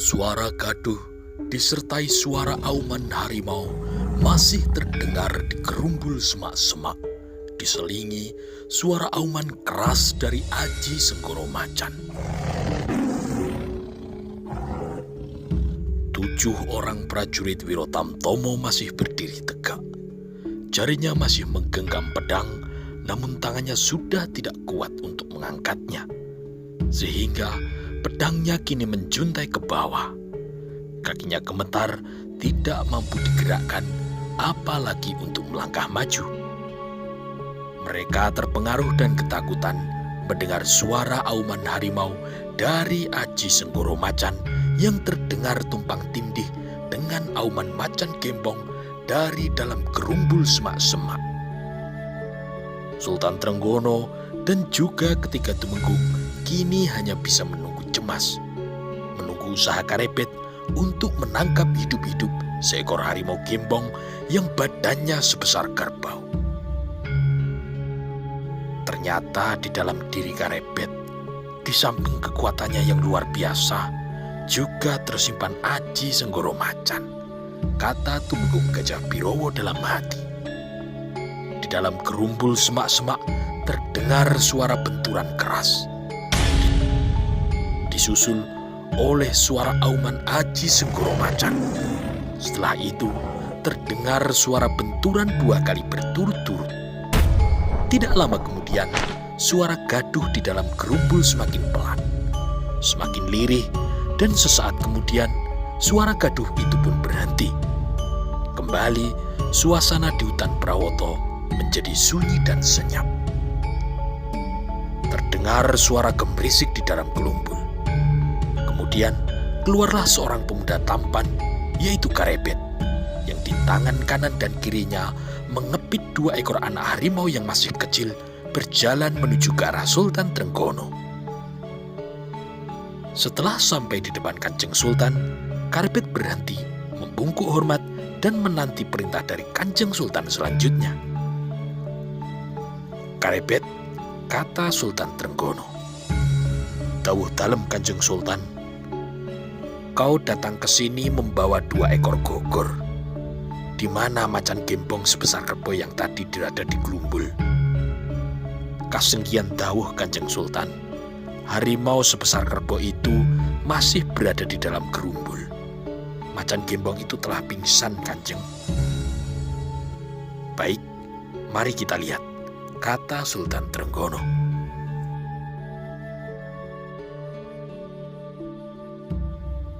Suara gaduh disertai suara auman harimau masih terdengar di gerumbul semak-semak, diselingi suara auman keras dari Aji Senggoro Macan. 7 orang prajurit Wirotamtomo masih berdiri tegak. Jarinya masih menggenggam pedang, namun tangannya sudah tidak kuat untuk mengangkatnya. Sehingga pedangnya kini menjuntai ke bawah. Kakinya gemetar, tidak mampu digerakkan, apalagi untuk melangkah maju. Mereka terpengaruh dan ketakutan mendengar suara auman harimau dari Aji Senggoro Macan yang terdengar tumpang tindih dengan auman macan gembong dari dalam gerumbul semak-semak. Sultan Trenggono dan juga ketiga Tumenggung kini hanya bisa menunggu cemas, menunggu usaha Karebet untuk menangkap hidup-hidup seekor harimau gembong yang badannya sebesar kerbau. Ternyata di dalam diri Karebet, di samping kekuatannya yang luar biasa, juga tersimpan Aji Senggoro Macan, kata Tumenggung Gajah Birowo dalam hati. Di dalam gerumbul semak-semak terdengar suara benturan keras, disusul oleh suara auman Aji Senggoro Macan. Setelah itu terdengar suara benturan 2 kali berturut-turut. Tidak lama kemudian suara gaduh di dalam gerumbul semakin pelan, semakin lirih, dan sesaat kemudian suara gaduh itu pun berhenti. Kembali suasana di hutan Prawoto menjadi sunyi dan senyap. Terdengar suara gemerisik di dalam gelumbul. Kemudian keluarlah seorang pemuda tampan, yaitu Karebet, yang di tangan kanan dan kirinya mengepit 2 ekor anak harimau yang masih kecil berjalan menuju ke arah Sultan Trenggono. Setelah sampai di depan Kanjeng Sultan, Karebet berhenti, membungkuk hormat dan menanti perintah dari Kanjeng Sultan selanjutnya. "Karebet," kata Sultan Trenggono. "Dawuh dalem Kanjeng Sultan. Kau datang ke sini membawa 2 ekor gogor. Di mana macan gembong sebesar kerbau yang tadi berada di gelumbul?" "Kasenggian dawuh Kanjeng Sultan. Harimau sebesar kerbau itu masih berada di dalam gerumbul. Macan gembong itu telah pingsan, Kanjeng." "Baik, mari kita lihat," kata Sultan Trenggono.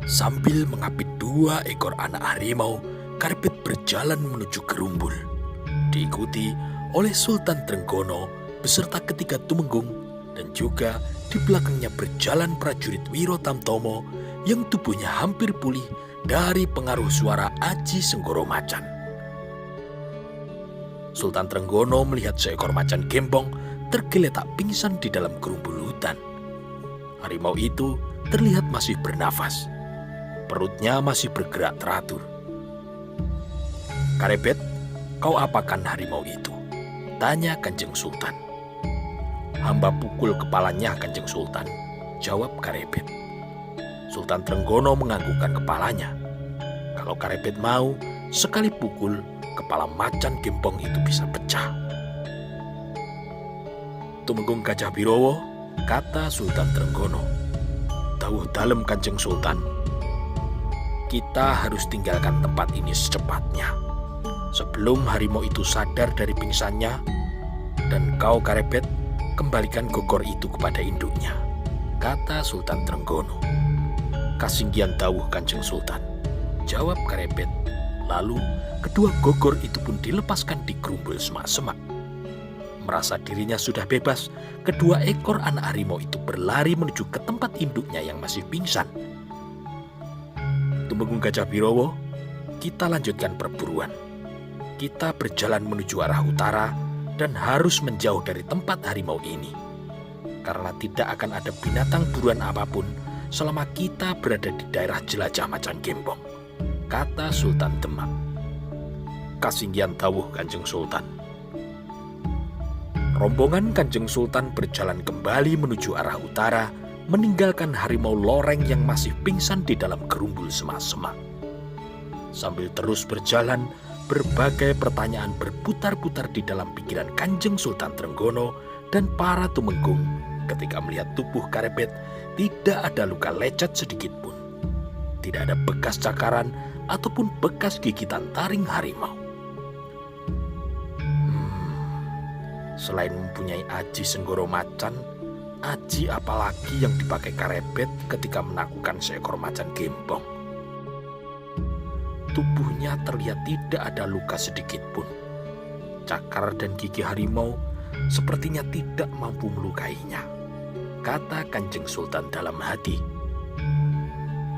Sambil mengapit 2 ekor anak harimau, Karebet berjalan menuju gerumbul, diikuti oleh Sultan Trenggono beserta ketiga Tumenggung, dan juga di belakangnya berjalan prajurit Wirotamtomo yang tubuhnya hampir pulih dari pengaruh suara Aji Senggoro Macan. Sultan Trenggono melihat seekor macan gembong tergeletak pingsan di dalam gerumbul hutan. Harimau itu terlihat masih bernafas. Perutnya masih bergerak teratur. "Karebet, kau apakan harimau itu?" tanya Kanjeng Sultan. "Hamba pukul kepalanya, Kanjeng Sultan," jawab Karebet. Sultan Trenggono menganggukkan kepalanya. Kalau Karebet mau, sekali pukul, kepala macan gembong itu bisa pecah. "Tumenggung Gajah Birowo," kata Sultan Trenggono. "Dawuh dalem Kanjeng Sultan. Kita harus tinggalkan tempat ini secepatnya, sebelum harimau itu sadar dari pingsannya, dan kau Karebet, kembalikan gogor itu kepada induknya," kata Sultan Trenggono. "Kasinggian dawuh Kanjeng Sultan," jawab Karebet. Lalu kedua gogor itu pun dilepaskan di gerumbul semak-semak. Merasa dirinya sudah bebas, kedua ekor anak harimau itu berlari menuju ke tempat induknya yang masih pingsan. "Tumenggung Gajah Birowo, kita lanjutkan perburuan. Kita berjalan menuju arah utara dan harus menjauh dari tempat harimau ini, karena tidak akan ada binatang buruan apapun selama kita berada di daerah jelajah macan gembong," kata Sultan Demak. "Kasinggian dawuh Kanjeng Sultan." Rombongan Kanjeng Sultan berjalan kembali menuju arah utara meninggalkan harimau loreng yang masih pingsan di dalam gerumbul semak-semak. Sambil terus berjalan, berbagai pertanyaan berputar-putar di dalam pikiran Kanjeng Sultan Trenggono dan para tumenggung ketika melihat tubuh Karebet tidak ada luka lecet sedikit pun. Tidak ada bekas cakaran ataupun bekas gigitan taring harimau. Selain mempunyai aji Senggoro Macan, aji apalagi yang dipakai Karebet ketika menaklukkan seekor macan gembong? Tubuhnya terlihat tidak ada luka sedikit pun. Cakar dan gigi harimau sepertinya tidak mampu melukainya, kata Kanjeng Sultan dalam hati.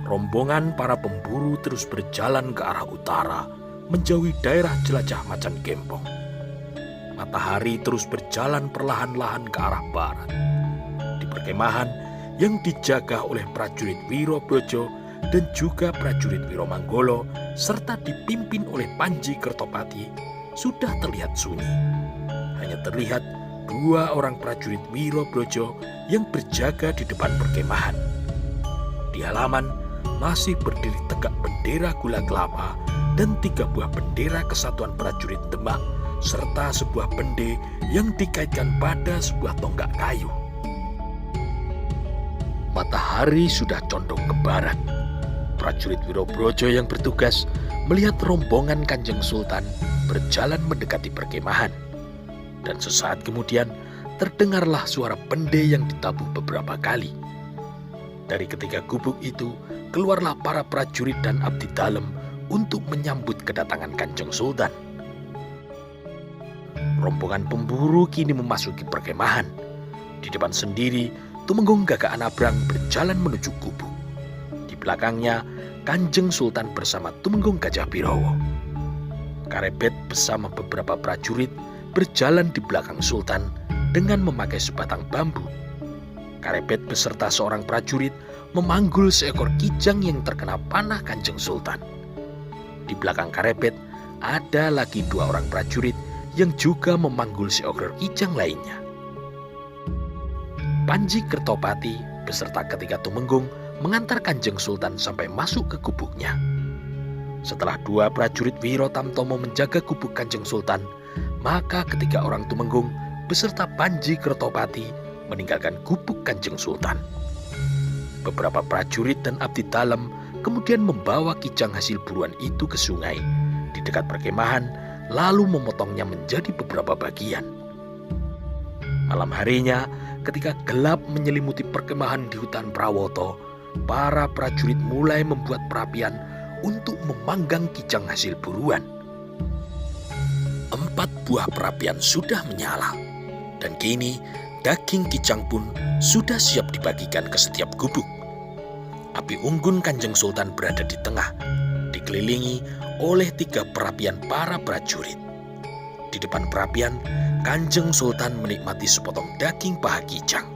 Rombongan para pemburu terus berjalan ke arah utara, menjauhi daerah jelajah macan gembong. Matahari terus berjalan perlahan-lahan ke arah barat. Di perkemahan yang dijaga oleh prajurit Wirobrojo dan juga prajurit Wiromanggolo serta dipimpin oleh Panji Kertopati sudah terlihat sunyi. Hanya terlihat 2 orang prajurit Wirobrojo yang berjaga di depan perkemahan. Di halaman masih berdiri tegak bendera Gula Kelapa dan 3 buah bendera Kesatuan Prajurit Demak serta sebuah bende yang dikaitkan pada sebuah tonggak kayu. Matahari sudah condong ke barat. Prajurit Wirobrojo yang bertugas melihat rombongan Kanjeng Sultan berjalan mendekati perkemahan. Dan sesaat kemudian terdengarlah suara bende yang ditabuh beberapa kali. Dari ketiga gubuk itu keluarlah para prajurit dan abdi dalem untuk menyambut kedatangan Kanjeng Sultan. Rombongan pemburu kini memasuki perkemahan. Di depan sendiri, Tumenggung Gagak Anabrang berjalan menuju gubuk. Di belakangnya, Kanjeng Sultan bersama Tumenggung Gajah Birowo. Karebet bersama beberapa prajurit berjalan di belakang Sultan dengan memakai sebatang bambu. Karebet beserta seorang prajurit memanggul seekor kijang yang terkena panah Kanjeng Sultan. Di belakang Karebet ada lagi 2 orang prajurit yang juga memanggul seekor kijang lainnya. Panji Kertopati beserta ketiga tumenggung mengantar Kanjeng Sultan sampai masuk ke gubuknya. Setelah 2 prajurit Wiro Tamtomo menjaga gubuk Kanjeng Sultan, maka ketiga orang tumenggung beserta Panji Kertopati meninggalkan gubuk Kanjeng Sultan. Beberapa prajurit dan abdi dalem kemudian membawa kijang hasil buruan itu ke sungai di dekat perkemahan, lalu memotongnya menjadi beberapa bagian. Malam harinya, ketika gelap menyelimuti perkemahan di hutan Prawoto, para prajurit mulai membuat perapian untuk memanggang kijang hasil buruan. 4 buah perapian sudah menyala, dan kini daging kijang pun sudah siap dibagikan ke setiap gubuk. Api unggun Kanjeng Sultan berada di tengah, dikelilingi oleh 3 perapian para prajurit. Di depan perapian, Kanjeng Sultan menikmati sepotong daging paha kijang.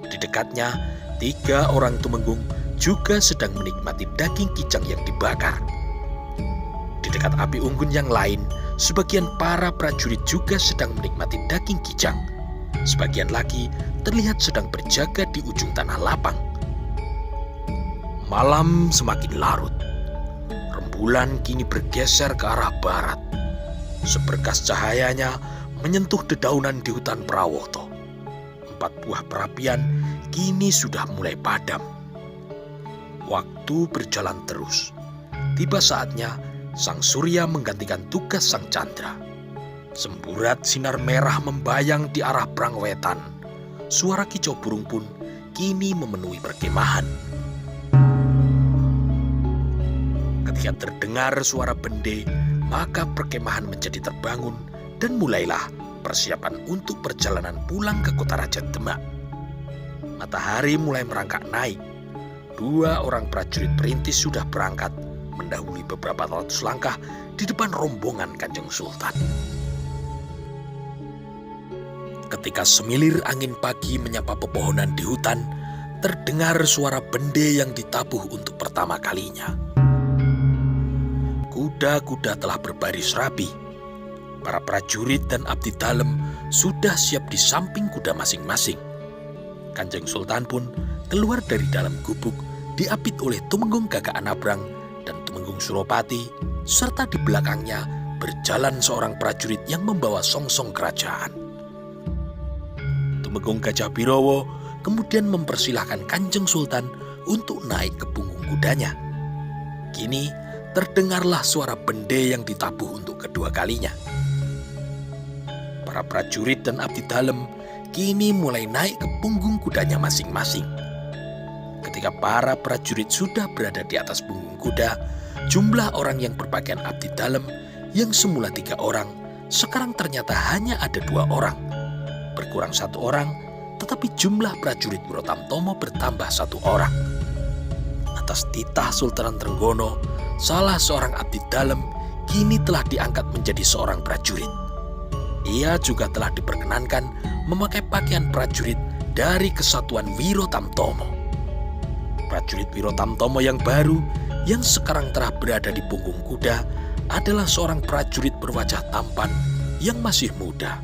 Di dekatnya, 3 orang tumenggung juga sedang menikmati daging kijang yang dibakar. Di dekat api unggun yang lain, sebagian para prajurit juga sedang menikmati daging kijang. Sebagian lagi terlihat sedang berjaga di ujung tanah lapang. Malam semakin larut. Rembulan kini bergeser ke arah barat. Seberkas cahayanya menyentuh dedaunan di hutan Prawoto. 4 buah perapian kini sudah mulai padam. Waktu berjalan terus. Tiba saatnya sang surya menggantikan tugas sang candra. Semburat sinar merah membayang di arah Brangwetan. Suara kicau burung pun kini memenuhi perkemahan. Ketika terdengar suara bende, maka perkemahan menjadi terbangun dan mulailah persiapan untuk perjalanan pulang ke kota Raja Demak. Matahari mulai merangkak naik. 2 orang prajurit perintis sudah berangkat mendahului beberapa ratus langkah di depan rombongan Kanjeng Sultan. Ketika semilir angin pagi menyapa pepohonan di hutan, terdengar suara bende yang ditabuh untuk pertama kalinya. Kuda-kuda telah berbaris rapi. Para prajurit dan abdi dalem sudah siap di samping kuda masing-masing. Kanjeng Sultan pun keluar dari dalam gubuk diapit oleh Tumenggung Gagak Anabrang dan Tumenggung Suropati, serta di belakangnya berjalan seorang prajurit yang membawa songsong kerajaan. Tumenggung Gajah Birowo kemudian mempersilahkan Kanjeng Sultan untuk naik ke punggung kudanya. Kini terdengarlah suara bende yang ditabuh untuk kedua kalinya. Para prajurit dan abdi dalem kini mulai naik ke punggung kudanya masing-masing. Ketika para prajurit sudah berada di atas punggung kuda, jumlah orang yang berpakaian abdi dalem yang semula 3 orang, sekarang ternyata hanya ada 2 orang. Berkurang 1 orang, tetapi jumlah prajurit Wirotamtomo bertambah 1 orang. Atas titah Sultan Trenggono, salah seorang abdi dalem kini telah diangkat menjadi seorang prajurit. Ia juga telah diperkenankan memakai pakaian prajurit dari Kesatuan Wirotamtomo. Prajurit Wirotamtomo yang baru yang sekarang telah berada di punggung kuda adalah seorang prajurit berwajah tampan yang masih muda,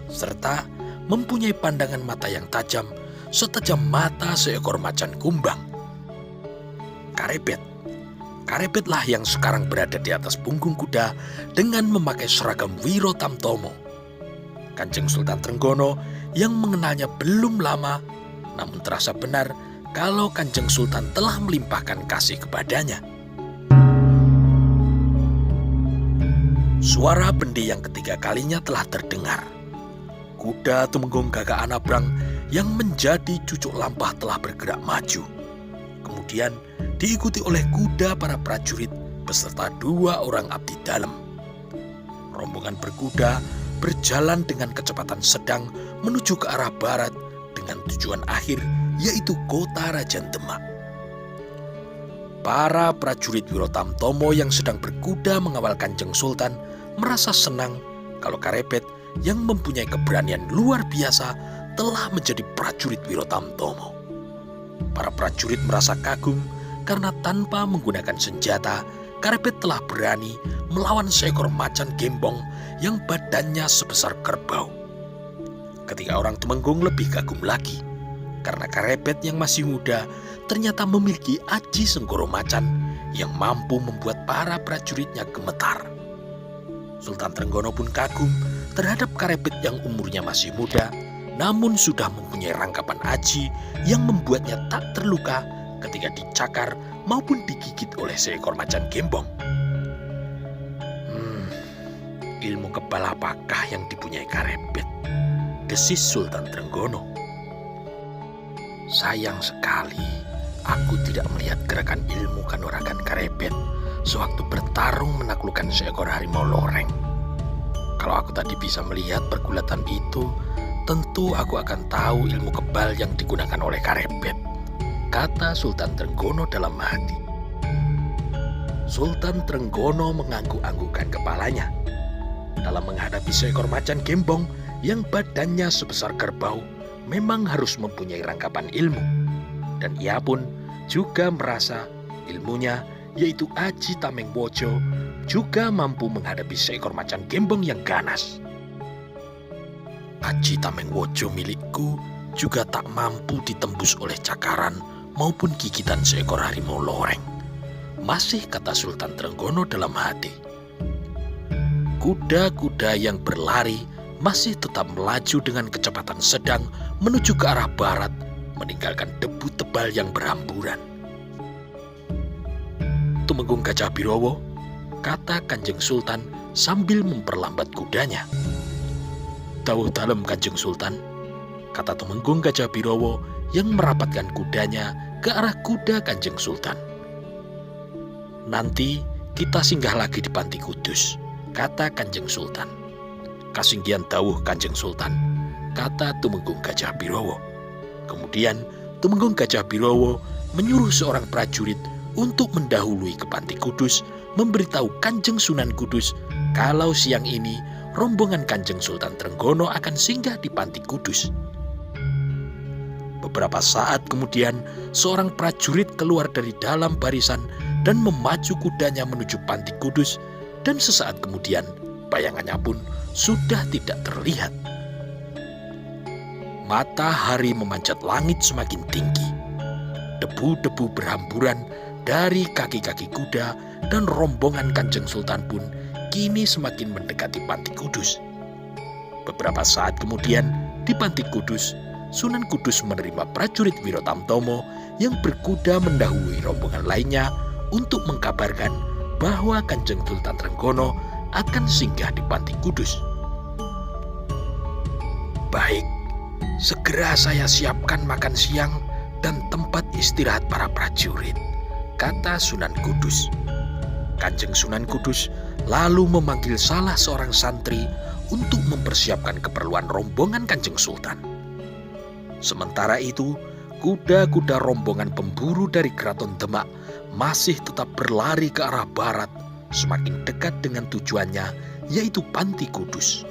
serta mempunyai pandangan mata yang tajam setajam mata seekor macan kumbang. Karebet. Karebetlah yang sekarang berada di atas punggung kuda dengan memakai seragam Wirotamtomo. Kanjeng Sultan Trenggono yang mengenalnya belum lama, namun terasa benar kalau Kanjeng Sultan telah melimpahkan kasih kepadanya. Suara bende yang ketiga kalinya telah terdengar. Kuda Tumenggung Gagak Anabrang yang menjadi cucuk lampah telah bergerak maju. Kemudian diikuti oleh kuda para prajurit beserta 2 orang abdi dalem. Rombongan berkuda berjalan dengan kecepatan sedang menuju ke arah barat dengan tujuan akhir yaitu kota Rajan Demak. Para prajurit Wirotamtomo yang sedang berkuda mengawal Kanjeng Sultan merasa senang kalau Karebet yang mempunyai keberanian luar biasa telah menjadi prajurit Wirotamtomo. Para prajurit merasa kagum karena tanpa menggunakan senjata, Karebet telah berani melawan seekor macan gembong yang badannya sebesar kerbau. Ketika orang Tumenggung lebih kagum lagi, karena Karebet yang masih muda ternyata memiliki aji senggoro macan yang mampu membuat para prajuritnya gemetar. Sultan Trenggono pun kagum terhadap Karebet yang umurnya masih muda, namun sudah mempunyai rangkapan aji yang membuatnya tak terluka ketika dicakar maupun digigit oleh seekor macan gembong. Ilmu kebal apakah yang dipunyai Karebet? Desis Sultan Trenggono. Sayang sekali aku tidak melihat gerakan ilmu kanuragan Karebet sewaktu bertarung menaklukkan seekor harimau loreng. Kalau aku tadi bisa melihat pergulatan itu, tentu aku akan tahu ilmu kebal yang digunakan oleh Karebet, kata Sultan Trenggono dalam hati. Sultan Trenggono mengangguk-anggukkan kepalanya. Dalam menghadapi seekor macan gembong yang badannya sebesar kerbau, memang harus mempunyai rangkapan ilmu. Dan ia pun juga merasa ilmunya, yaitu Aji Tameng Wojo, juga mampu menghadapi seekor macan gembong yang ganas. Aji Tameng Wojo milikku juga tak mampu ditembus oleh cakaran maupun gigitan seekor harimau loreng, masih kata Sultan Trenggono dalam hati. Kuda-kuda yang berlari masih tetap melaju dengan kecepatan sedang menuju ke arah barat, meninggalkan debu tebal yang berhamburan. Tumenggung Gajah Birowo, kata Kanjeng Sultan sambil memperlambat kudanya. Dawuh dalem Kanjeng Sultan, kata Tumenggung Gajah Birowo yang merapatkan kudanya ke arah kuda Kanjeng Sultan. Nanti kita singgah lagi di Panti Kudus, kata Kanjeng Sultan. Kasinggihan dawuh Kanjeng Sultan, kata Tumenggung Gajah Birowo. Kemudian Tumenggung Gajah Birowo menyuruh seorang prajurit untuk mendahului ke Panti Kudus, memberitahu Kanjeng Sunan Kudus kalau siang ini rombongan Kanjeng Sultan Trenggono akan singgah di Panti Kudus. Beberapa saat kemudian, seorang prajurit keluar dari dalam barisan dan memacu kudanya menuju Panti Kudus, dan sesaat kemudian bayangannya pun sudah tidak terlihat. Matahari memanjat langit semakin tinggi. Debu-debu berhamburan dari kaki-kaki kuda dan rombongan Kanjeng Sultan pun kini semakin mendekati Panti Kudus. Beberapa saat kemudian di Panti Kudus, Sunan Kudus menerima prajurit Wirotamtomo yang berkuda mendahului rombongan lainnya untuk mengkabarkan bahwa Kanjeng Sultan Trenggono akan singgah di Panti Kudus. Baik, segera saya siapkan makan siang dan tempat istirahat para prajurit, kata Sunan Kudus. Kanjeng Sunan Kudus lalu memanggil salah seorang santri untuk mempersiapkan keperluan rombongan Kanjeng Sultan. Sementara itu, kuda-kuda rombongan pemburu dari Keraton Demak masih tetap berlari ke arah barat, semakin dekat dengan tujuannya, yaitu Panti Kudus.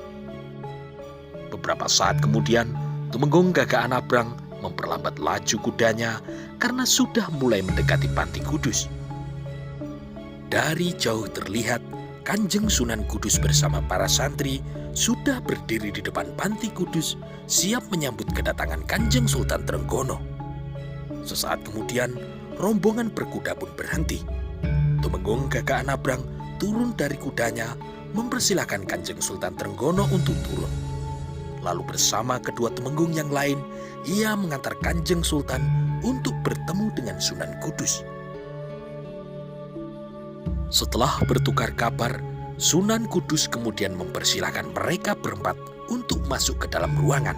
Beberapa saat kemudian, Tumenggung Gagak Anabrang memperlambat laju kudanya karena sudah mulai mendekati Panti Kudus. Dari jauh terlihat Kanjeng Sunan Kudus bersama para santri sudah berdiri di depan Panti Kudus, siap menyambut kedatangan Kanjeng Sultan Trenggono. Sesaat kemudian, rombongan berkuda pun berhenti. Tumenggung Gagak Anabrang turun dari kudanya, mempersilahkan Kanjeng Sultan Trenggono untuk turun. Lalu bersama kedua temenggung yang lain, ia mengantar Kanjeng Sultan untuk bertemu dengan Sunan Kudus. Setelah bertukar kabar, Sunan Kudus kemudian mempersilahkan mereka berempat untuk masuk ke dalam ruangan.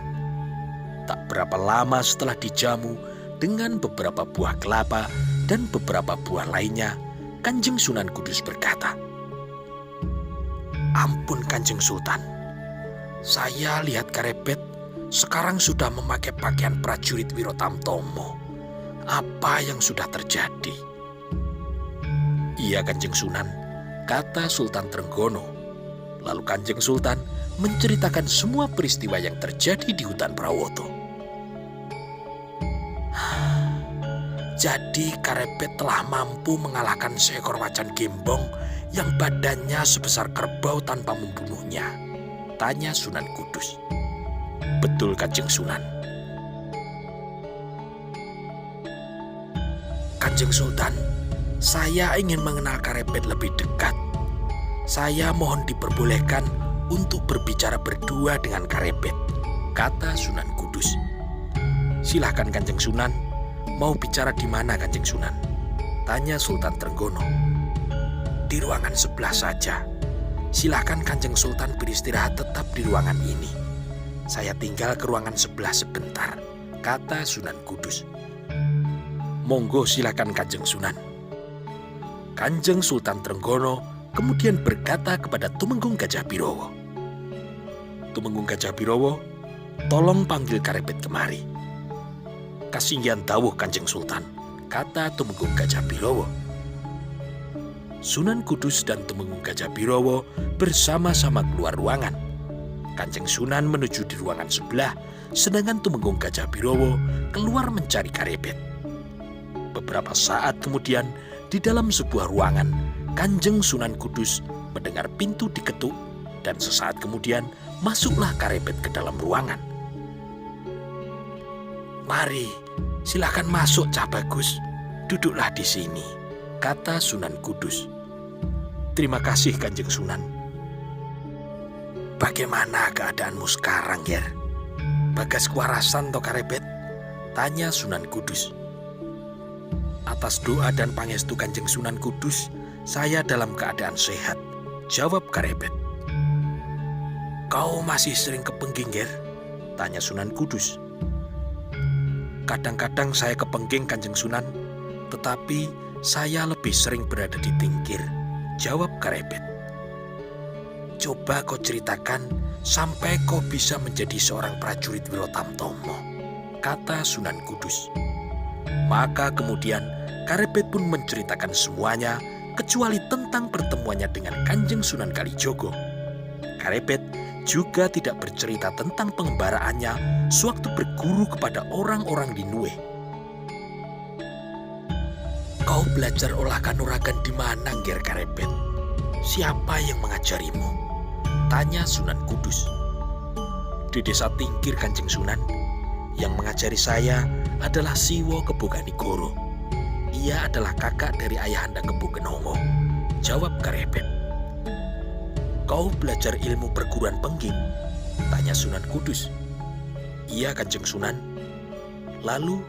Tak berapa lama setelah dijamu dengan beberapa buah kelapa dan beberapa buah lainnya, Kanjeng Sunan Kudus berkata, "Ampun Kanjeng Sultan, saya lihat Karebet sekarang sudah memakai pakaian prajurit Wirotamtomo. Apa yang sudah terjadi?" "Iya Kanjeng Sunan," kata Sultan Trenggono. Lalu Kanjeng Sultan menceritakan semua peristiwa yang terjadi di hutan Prawoto. "Jadi Karebet telah mampu mengalahkan seekor macan gembong yang badannya sebesar kerbau tanpa membunuhnya?" tanya Sunan Kudus. "Betul Kanjeng Sunan." "Kanjeng Sultan, saya ingin mengenal Karebet lebih dekat. Saya mohon diperbolehkan untuk berbicara berdua dengan Karebet," kata Sunan Kudus. "Silahkan Kanjeng Sunan, mau bicara di mana Kanjeng Sunan?" tanya Sultan Trenggono. "Di ruangan sebelah saja. Silahkan Kanjeng Sultan beristirahat tetap di ruangan ini. Saya tinggal ke ruangan sebelah sebentar," kata Sunan Kudus. "Monggo silahkan Kanjeng Sunan." Kanjeng Sultan Trenggono kemudian berkata kepada Tumenggung Gajah Birowo, "Tumenggung Gajah Birowo, tolong panggil Karebet kemari." "Kasihan dawuh Kanjeng Sultan," kata Tumenggung Gajah Birowo. Sunan Kudus dan Tumenggung Gajah Birowo bersama-sama keluar ruangan. Kanjeng Sunan menuju di ruangan sebelah, sedangkan Tumenggung Gajah Birowo keluar mencari Karebet. Beberapa saat kemudian, di dalam sebuah ruangan, Kanjeng Sunan Kudus mendengar pintu diketuk dan sesaat kemudian masuklah Karebet ke dalam ruangan. "Mari, silakan masuk Cah Bagus. Duduklah di sini," kata Sunan Kudus. "Terima kasih Kanjeng Sunan." "Bagaimana keadaanmu sekarang, Ger? Bagas kewarasan toh Karebet?" tanya Sunan Kudus. "Atas doa dan pangestu Kanjeng Sunan Kudus, saya dalam keadaan sehat," jawab Karebet. "Kau masih sering kepengging, Ger?" tanya Sunan Kudus. "Kadang-kadang saya kepengging Kanjeng Sunan, tetapi saya lebih sering berada di Tingkir," jawab Karebet. "Coba kau ceritakan sampai kau bisa menjadi seorang prajurit Wirotamtomo," kata Sunan Kudus. Maka kemudian Karebet pun menceritakan semuanya kecuali tentang pertemuannya dengan Kanjeng Sunan Kalijogo. Karebet juga tidak bercerita tentang pengembaraannya sewaktu berguru kepada orang-orang di Nue. "Kau belajar olah kanuragan di mana, Ger Karebet? Siapa yang mengajarimu?" tanya Sunan Kudus. "Di desa Tingkir Kanjeng Sunan. Yang mengajari saya adalah Siwo Keboganigoro. Ia adalah kakak dari Ayahanda Kebo Genongo, jawab Karebet. Kau belajar ilmu perguruan pengging? Tanya Sunan Kudus. Iya Kanjeng Sunan. Lalu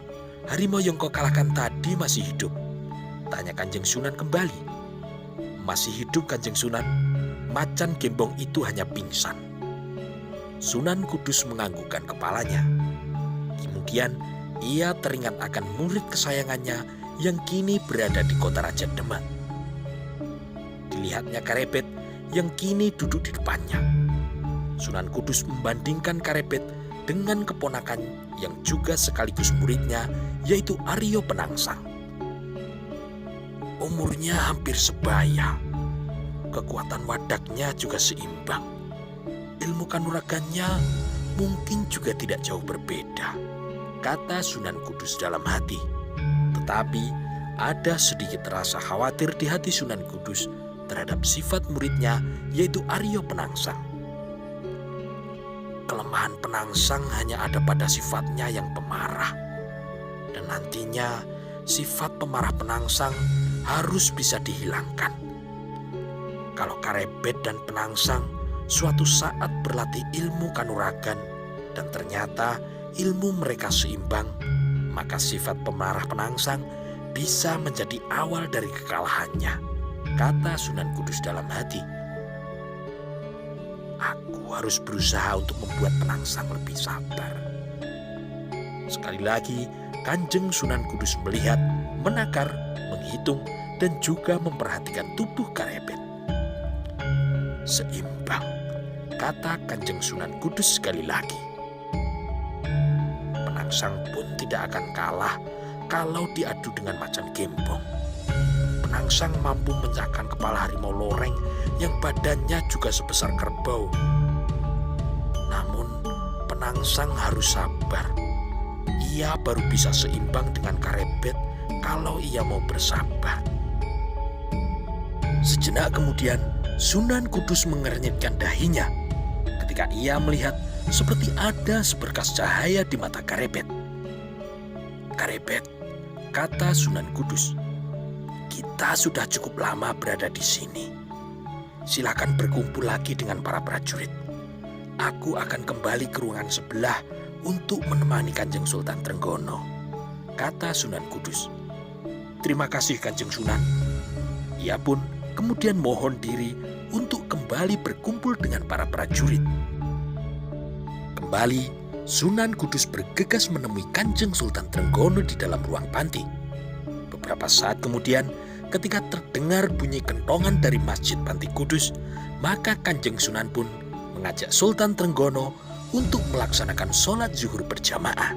harimau yang kau kalahkan tadi masih hidup? Tanya Kanjeng Sunan kembali. Masih hidup Kanjeng Sunan. Macan gembong itu hanya pingsan. Sunan Kudus menganggukkan kepalanya. Kemudian ia teringat akan murid kesayangannya yang kini berada di kota Raja Demak. Dilihatnya Karebet yang kini duduk di depannya. Sunan Kudus membandingkan Karebet dengan keponakan yang juga sekaligus muridnya, yaitu Aryo Penangsang. Umurnya hampir sebaya. Kekuatan wadaknya juga seimbang. Ilmu kanuragannya mungkin juga tidak jauh berbeda, kata Sunan Kudus dalam hati. Tetapi ada sedikit rasa khawatir di hati Sunan Kudus terhadap sifat muridnya, yaitu Aryo Penangsang. Kelemahan Penangsang hanya ada pada sifatnya yang pemarah. Dan nantinya sifat pemarah Penangsang harus bisa dihilangkan. Kalau Karebet dan Penangsang suatu saat berlatih ilmu kanuragan dan ternyata ilmu mereka seimbang, maka sifat pemarah Penangsang bisa menjadi awal dari kekalahannya, kata Sunan Kudus dalam hati. Aku harus berusaha untuk membuat Penangsang lebih sabar. Sekali lagi, Kanjeng Sunan Kudus melihat, menakar, menghitung, dan juga memperhatikan tubuh Karebet. Seimbang, kata Kanjeng Sunan Kudus sekali lagi. Penangsang pun tidak akan kalah kalau diadu dengan macan gembong. Penangsang mampu memecahkan kepala harimau loreng yang badannya juga sebesar kerbau. Namun, Penangsang harus sabar. Ia baru bisa seimbang dengan Karebet kalau ia mau bersabar. Sejenak kemudian, Sunan Kudus mengernyitkan dahinya ketika ia melihat seperti ada seberkas cahaya di mata Karebet. Karebet, kata Sunan Kudus, kita sudah cukup lama berada di sini. Silakan berkumpul lagi dengan para prajurit. Aku akan kembali ke ruangan sebelah untuk menemani Kanjeng Sultan Trenggono, kata Sunan Kudus. Terima kasih Kanjeng Sunan. Ia pun kemudian mohon diri untuk kembali berkumpul dengan para prajurit. Kembali, Sunan Kudus bergegas menemui Kanjeng Sultan Trenggono di dalam ruang panti. Beberapa saat kemudian, ketika terdengar bunyi kentongan dari Masjid Panti Kudus, maka Kanjeng Sunan pun mengajak Sultan Trenggono untuk melaksanakan sholat zuhur berjamaah.